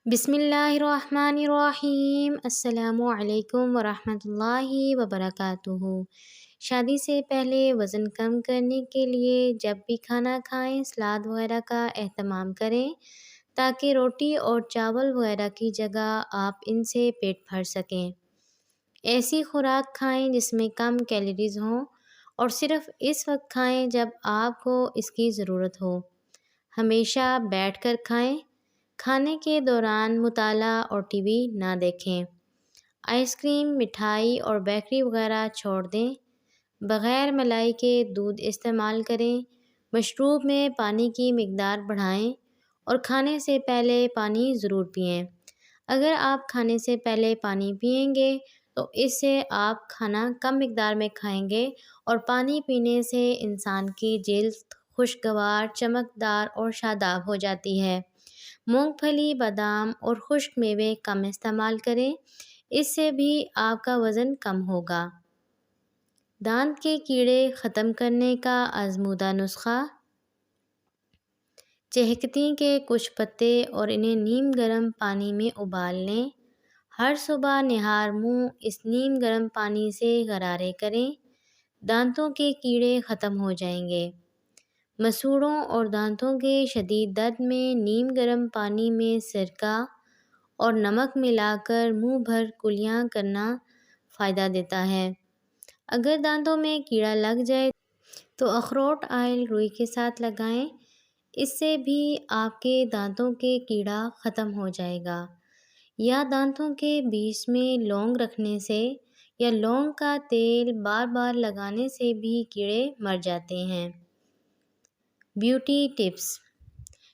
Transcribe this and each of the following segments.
بسم اللہ الرحمن الرحیم۔ السلام علیکم ورحمۃ اللہ وبرکاتہ۔ شادی سے پہلے وزن کم کرنے کے لیے جب بھی کھانا کھائیں سلاد وغیرہ کا اہتمام کریں تاکہ روٹی اور چاول وغیرہ کی جگہ آپ ان سے پیٹ بھر سکیں۔ ایسی خوراک کھائیں جس میں کم کیلوریز ہوں اور صرف اس وقت کھائیں جب آپ کو اس کی ضرورت ہو۔ ہمیشہ بیٹھ کر کھائیں۔ کھانے کے دوران مطالعہ اور ٹی وی نہ دیکھیں۔ آئس کریم، مٹھائی اور بیکری وغیرہ چھوڑ دیں۔ بغیر ملائی کے دودھ استعمال کریں۔ مشروب میں پانی کی مقدار بڑھائیں اور کھانے سے پہلے پانی ضرور پئیں۔ اگر آپ کھانے سے پہلے پانی پئیں گے تو اس سے آپ کھانا کم مقدار میں کھائیں گے اور پانی پینے سے انسان کی جلد خوشگوار، چمکدار اور شاداب ہو جاتی ہے۔ مونگ پھلی، بادام اور خشک میوے کم استعمال کریں، اس سے بھی آپ کا وزن کم ہوگا۔ دانت کے کیڑے ختم کرنے کا آزمودہ نسخہ۔ چہکتی کے کچھ پتے اور انہیں نیم گرم پانی میں ابال لیں۔ ہر صبح نہار منہ اس نیم گرم پانی سے غرارے کریں۔ دانتوں کے کیڑے ختم ہو جائیں گے۔ مسوڑوں اور دانتوں کے شدید درد میں نیم گرم پانی میں سرکہ اور نمک ملا کر منہ بھر کلیاں کرنا فائدہ دیتا ہے۔ اگر دانتوں میں کیڑا لگ جائے تو اخروٹ آئل روئی کے ساتھ لگائیں، اس سے بھی آپ کے دانتوں کے کیڑا ختم ہو جائے گا۔ یا دانتوں کے بیچ میں لونگ رکھنے سے یا لونگ کا تیل بار بار لگانے سے بھی کیڑے مر جاتے ہیں۔ Beauty tips.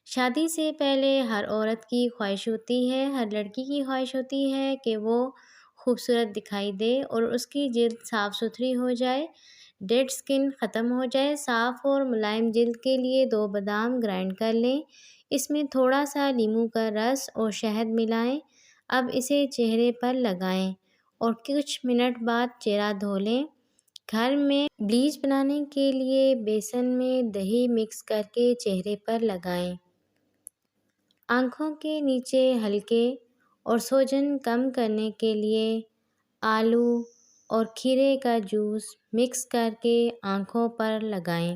شادی سے پہلے ہر عورت کی خواہش ہوتی ہے، ہر لڑکی کی خواہش ہوتی ہے کہ وہ خوبصورت دکھائی دے اور اس کی جلد صاف ستھری ہو جائے، ڈیڈ سکن ختم ہو جائے۔ صاف اور ملائم جلد کے لیے 2 بادام گرائنڈ کر لیں، اس میں تھوڑا سا لیموں کا رس اور شہد ملائیں۔ اب اسے چہرے پر لگائیں اور کچھ منٹ بعد چہرہ دھو لیں۔ گھر میں بلیچ بنانے کے لیے بیسن میں دہی مکس کر کے چہرے پر لگائیں۔ آنکھوں کے نیچے ہلکے اور سوجن کم کرنے کے لیے آلو اور کھیرے کا جوس مکس کر کے آنکھوں پر لگائیں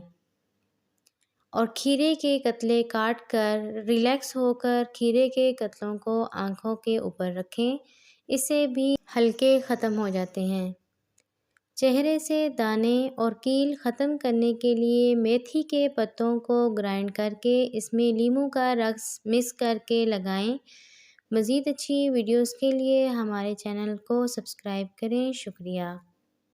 اور کھیرے کے قطرے کاٹ کر ریلیکس ہو کر کھیرے کے قطروں کو آنکھوں کے اوپر رکھیں، اس سے بھی ہلکے ختم ہو جاتے ہیں۔ چہرے سے دانے اور کیل ختم کرنے کے لیے میتھی کے پتوں کو گرائنڈ کر کے اس میں لیموں کا رس مکس کر کے لگائیں۔ مزید اچھی ویڈیوز کے لیے ہمارے چینل کو سبسکرائب کریں۔ شکریہ۔